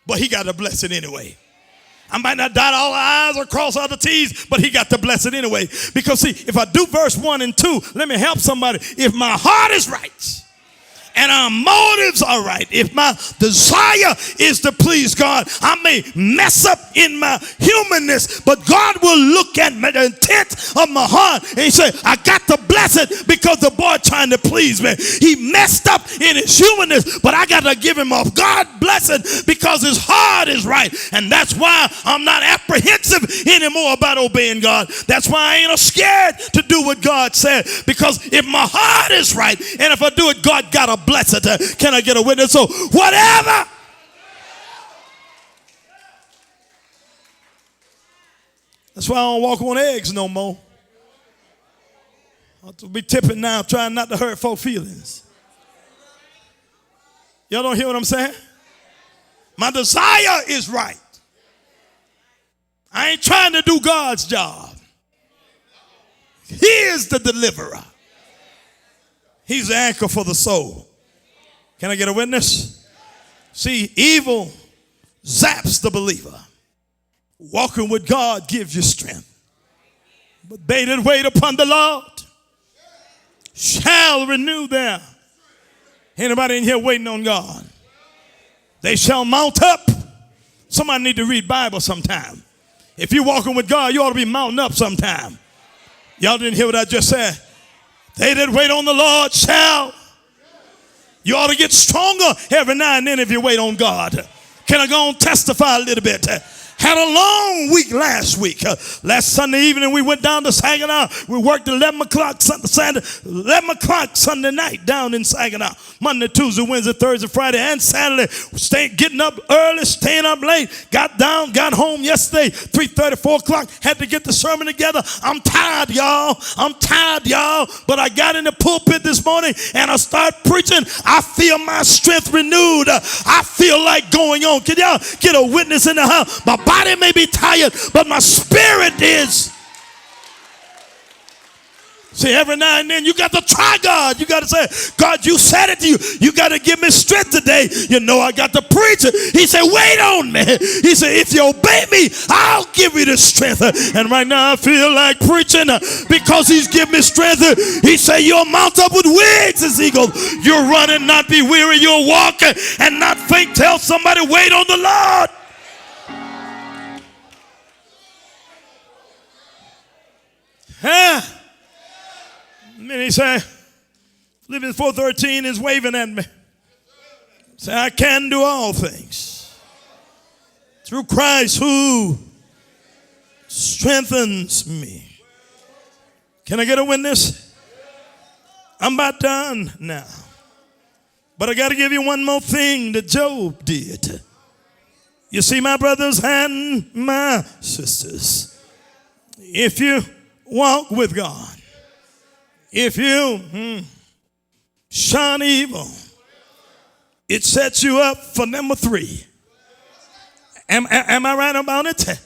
but he got to bless it anyway. I might not dot all the I's or cross all the T's, but he got to bless it anyway. Because see, if I do verse 1 and 2, let me help somebody. If my heart is right and our motives are right, if my desire is to please God, I may mess up in my humanness, but God will look at the intent of my heart and he say, I got to bless it because the boy trying to please me. He messed up in his humanness, but I got to give him off. God bless it because his heart is right. And that's why I'm not apprehensive anymore about obeying God. That's why I ain't scared to do what God said, because if my heart is right and if I do it, God got to bless it. Can I get a witness? So whatever. That's why I don't walk on eggs no more. I have to be tipping now, trying not to hurt folks' feelings. Y'all don't hear what I'm saying? My desire is right. I ain't trying to do God's job. He is the deliverer. He's the anchor for the soul. Can I get a witness? See, evil zaps the believer. Walking with God gives you strength. But they that wait upon the Lord shall renew their. Anybody in here waiting on God? They shall mount up. Somebody need to read Bible sometime. If you're walking with God, you ought to be mounting up sometime. Y'all didn't hear what I just said? They that wait on the Lord shall. You ought to get stronger every now and then if you wait on God. Can I go and testify a little bit? Had a long week last week. Last Sunday evening, we went down to Saginaw. We worked 11 o'clock Sunday night down in Saginaw. Monday, Tuesday, Wednesday, Thursday, Friday, and Saturday. Getting up early, staying up late. Got down, got home yesterday, 3:30, 4 o'clock. Had to get the sermon together. I'm tired, y'all. But I got in the pulpit this morning and I started preaching. I feel my strength renewed. I feel like going on. Can y'all get a witness in the house? My body may be tired, but my spirit is. See, every now and then you got to try God. You got to say, God, you said it to you. You got to give me strength today. You know I got to preach it. He said, wait on me. He said, if you obey me, I'll give you the strength. And right now I feel like preaching because he's given me strength. He said, you'll mount up with wings as eagles. You'll run and not be weary. You'll walk and not faint. Tell somebody, wait on the Lord. Many say, Philippians 4:13 is waving at me. Say, I can do all things through Christ who strengthens me. Can I get a witness? I'm about done now. But I got to give you one more thing that Job did. You see, my brothers and my sisters, if you walk with God, if you shun evil, it sets you up for number 3. Am I right about it?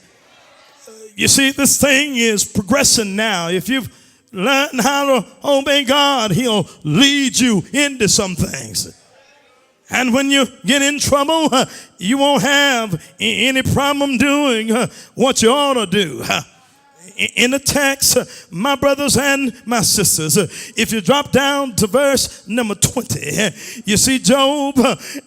You see, this thing is progressing now. If you've learned how to obey God, he'll lead you into some things. And when you get in trouble, you won't have any problem doing what you ought to do. In the text, my brothers and my sisters, if you drop down to verse number 20, you see Job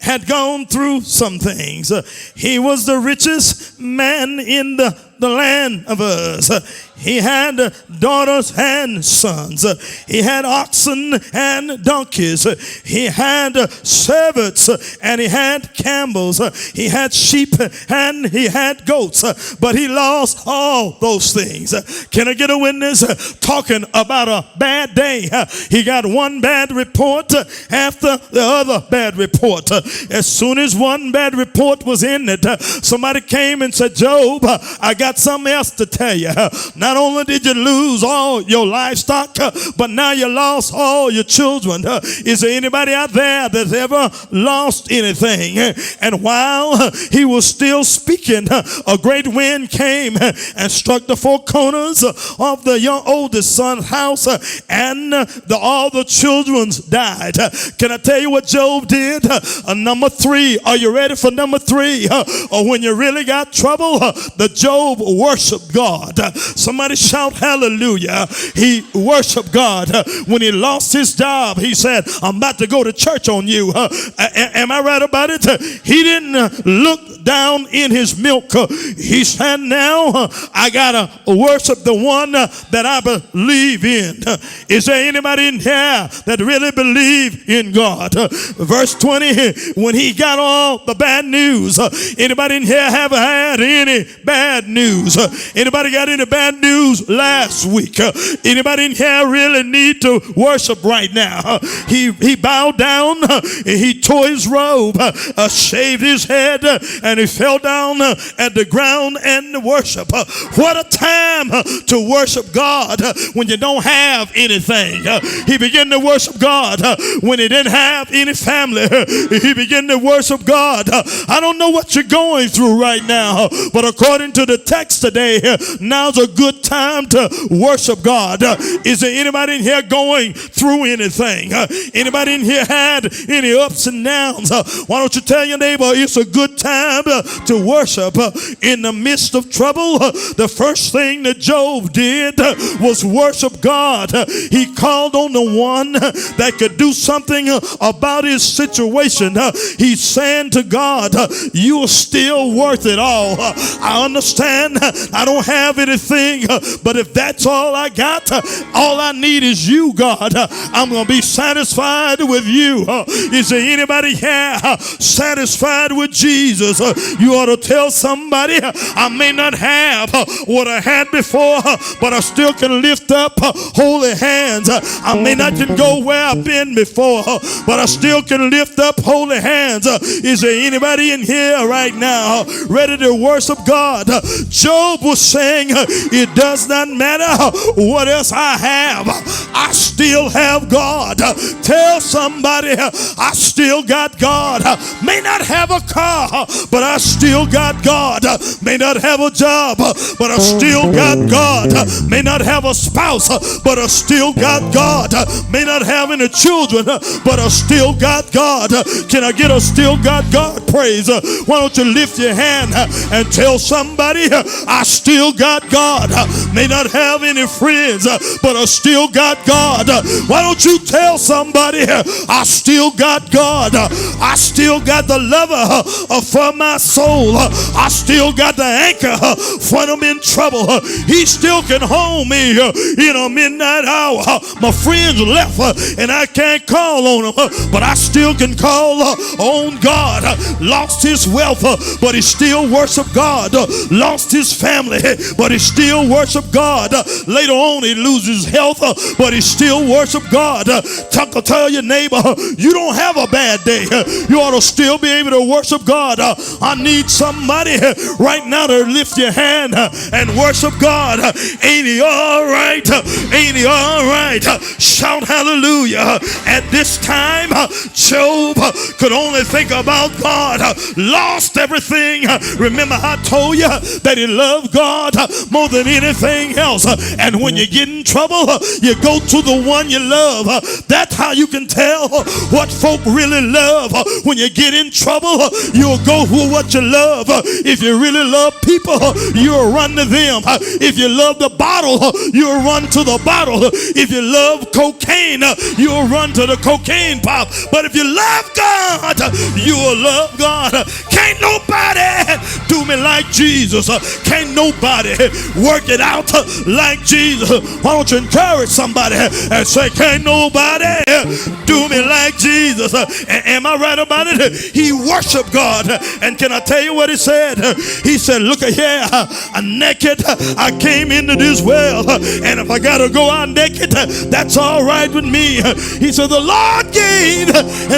had gone through some things. He was the richest man in the land of Uz. He had daughters and sons. He had oxen and donkeys. He had servants and he had camels. He had sheep and he had goats. But he lost all those things. Can I get a witness? Talking about a bad day. He got one bad report after the other bad report. As soon as one bad report was in it, somebody came and said, Job, I got something else to tell you. Now Not only did you lose all your livestock, but now you lost all your children. Is there anybody out there that's ever lost anything? And while he was still speaking, a great wind came and struck the four corners of the young oldest son's house, and all the children died. Can I tell you what Job did? Number 3. Are you ready for number 3? Or when you really got trouble, the Job worshiped God. Somebody shout hallelujah. He worshiped God. When he lost his job, he said, I'm about to go to church on you. Am I right about it? He didn't look down in his milk. He said, now I gotta worship the one that I believe in. Is there anybody in here that really believe in God? Verse 20, when he got all the bad news, anybody in here have had any bad news? Anybody got any bad news last week? Anybody in here really need to worship right now? He bowed down, he tore his robe, shaved his head, and he fell down at the ground and worship. What a time to worship God when you don't have anything. He began to worship God when he didn't have any family. He began to worship God. I don't know what you're going through right now, but according to the text today, now's a good time to worship God. Is there anybody in here going through anything? Anybody in here had any ups and downs? Why don't you tell your neighbor it's a good time to worship in the midst of trouble? The first thing that Job did was worship God. He called on the one that could do something about his situation. He's saying to God, you are still worth it all. I understand I don't have anything, but if that's all I got, all I need is you, God. I'm going to be satisfied with you. Is there anybody here satisfied with Jesus? You ought to tell somebody, I may not have what I had before, but I still can lift up holy hands. I may not can go where I've been before, but I still can lift up holy hands. Is there anybody in here right now ready to worship God? Job was saying, it does not matter what else I have, I still have God. Tell somebody, I still got God. May not have a car, but I still got God. May not have a job, but I still got God. May not have a spouse, but I still got God. May not have any children, but I still got God. Can I get a still got God praise? Why don't you lift your hand and tell somebody, I still got God. May not have any friends, but I still got God. Why don't you tell somebody, I still got God. I still got the lover for my soul. I still got the anchor when I'm in trouble. He still can hold me in a midnight hour. My friends left and I can't call on them, but I still can call on God. Lost his wealth, but he still worshiped God. Lost his family, but he still worshiped God. Later on he loses health, but he still worshiped God. Tell your neighbor, you don't have a bad day. You ought to still be able to worship God. I need somebody right now to lift your hand and worship God. Ain't he all right? Ain't he all right? Shout hallelujah. At this time, Job could only think about God. Lost everything. Remember I told you that he loved God more than anything else. And when you get in trouble, you go to the one you love. That's how you can tell what folk really love. When you get in trouble, you'll go for what you love. If you really love people, you'll run to them. If you love the bottle, you'll run to the bottle. If you love cocaine, you'll run to the cocaine pop. But if you love God, you'll love God. Can't nobody do me like Jesus. Can't nobody work it out like Jesus. Why don't you encourage somebody and say, can't nobody do me like Jesus? Am I right about it? He worshiped God. And can I tell you what he said? He said, look here, I'm naked. I came into this world, and if I gotta go out naked, that's all right with me. He said, the Lord gave and